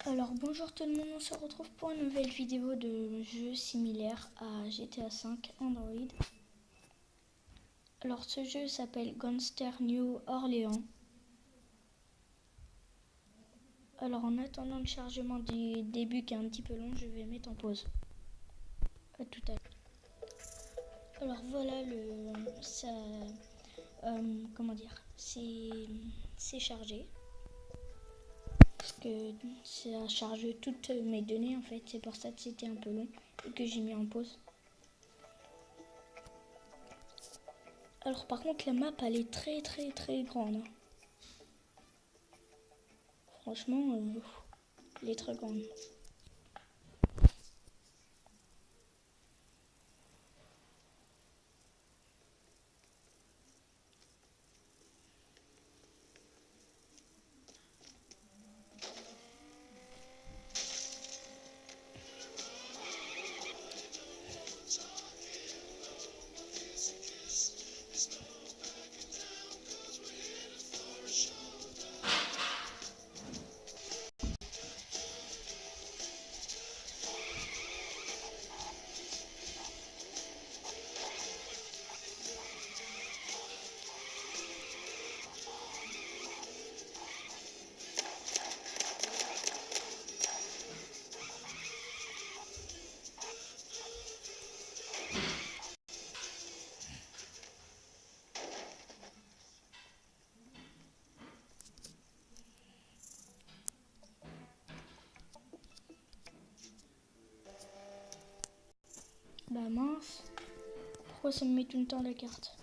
Alors bonjour tout le monde, on se retrouve pour une nouvelle vidéo de jeu similaire à GTA V Android. Alors ce jeu s'appelle Gangster New Orleans. Alors en attendant le chargement du début qui est un petit peu long, je vais mettre en pause. A tout à l'heure. Alors voilà c'est chargé. Parce que ça charge toutes mes données en fait, c'est pour ça que c'était un peu long et que j'ai mis en pause. Alors par contre la map elle est très grande. Franchement, elle est très grande. Bah mince, pourquoi ça me met tout le temps la carte?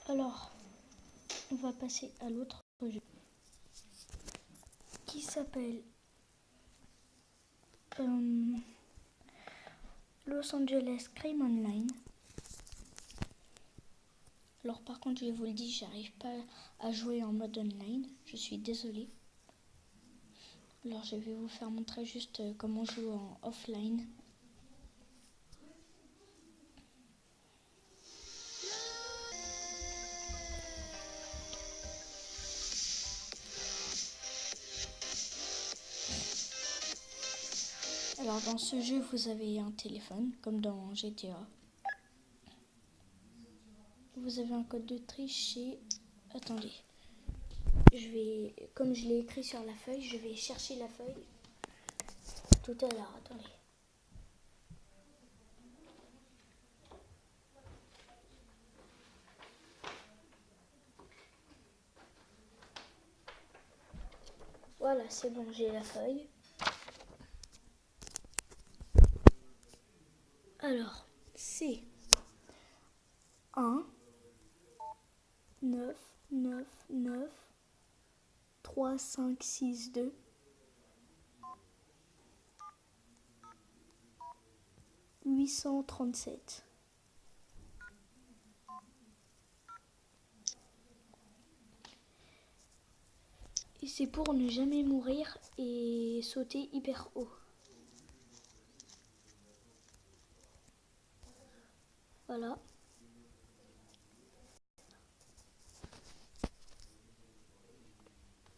Alors, on va passer à l'autre jeu qui s'appelle Los Angeles Crime Online. Alors par contre, je vous le dis, j'arrive pas à jouer en mode online, je suis désolée. Alors je vais vous faire montrer juste comment on joue en offline. Alors dans ce jeu, vous avez un téléphone, comme dans GTA. Vous avez un code de triche et... Attendez. Comme je l'ai écrit sur la feuille, je vais chercher la feuille tout à l'heure. Attendez. Voilà, c'est bon, j'ai la feuille. Alors, c'est 1 9 9 9 3, 5, 6, 2. « 837. Et c'est pour ne jamais mourir et sauter hyper haut. Voilà.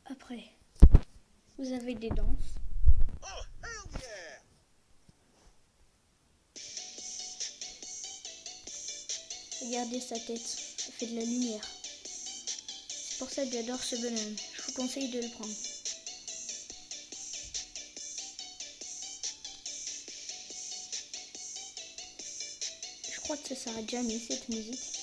Après, vous avez des danses. Regardez sa tête, elle fait de la lumière. C'est pour ça que j'adore ce bonhomme. Je vous conseille de le prendre. Je crois que ça s'arrête jamais cette musique.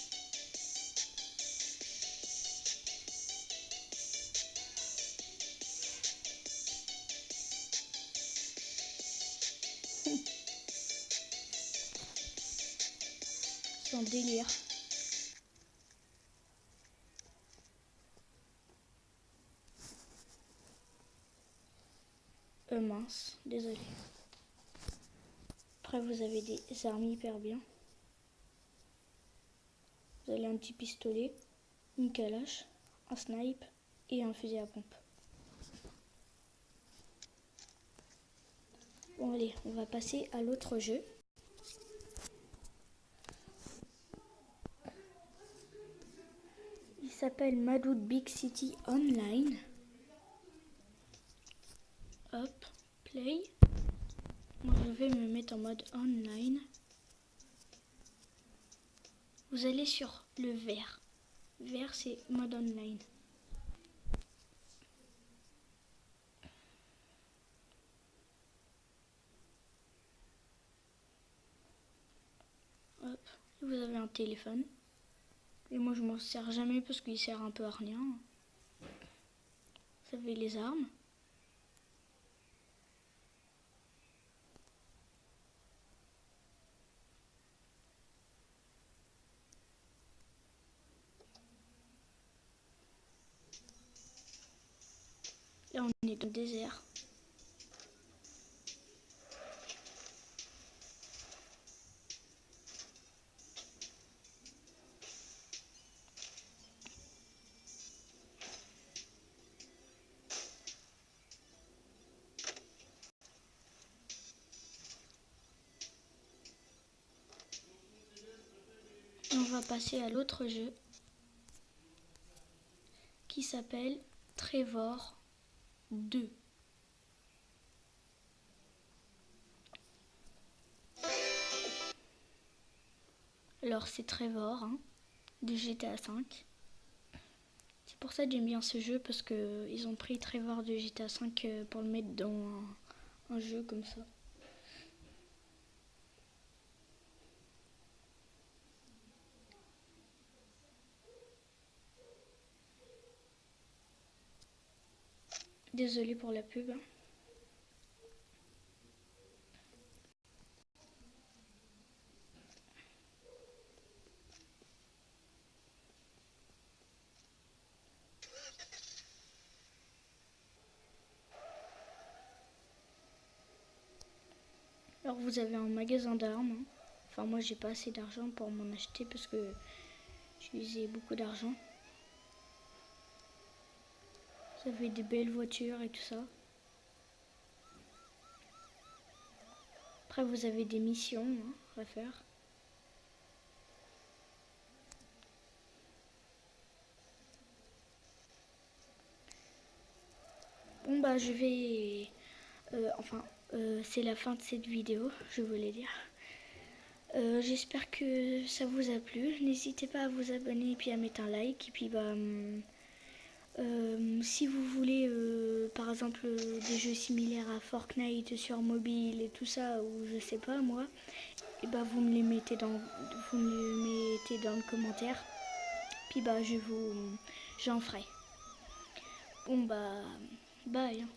C'est un délire. Mince, désolé. Après vous avez des armes hyper bien. Vous avez un petit pistolet, une calache, un snipe et un fusil à pompe. Bon allez, on va passer à l'autre jeu. Il s'appelle Madout Big City Online. Hop, play. Moi je vais me mettre en mode online. Vous allez sur le vert. Vert c'est mode online. Hop, vous avez un téléphone. Et moi je m'en sers jamais parce qu'il sert un peu à rien. Vous avez les armes. Là on est dans le désert. Et on va passer à l'autre jeu qui s'appelle Trevor 2. Alors c'est Trevor hein, de GTA 5. C'est pour ça que j'aime bien ce jeu parce que ils ont pris Trevor de GTA 5 pour le mettre dans un jeu comme ça. Désolée pour la pub. Alors vous avez un magasin d'armes. Hein. Enfin moi j'ai pas assez d'argent pour m'en acheter parce que j'utilisais beaucoup d'argent. Vous avez des belles voitures et tout ça. Après vous avez des missions hein, à faire. Bon bah je vais... c'est la fin de cette vidéo, je voulais dire. J'espère que ça vous a plu. N'hésitez pas à vous abonner et puis à mettre un like. Et puis si vous voulez par exemple des jeux similaires à Fortnite sur mobile et tout ça, ou je sais pas moi, et vous me les mettez dans le commentaire. Puis j'en ferai. Bon bye. Hein.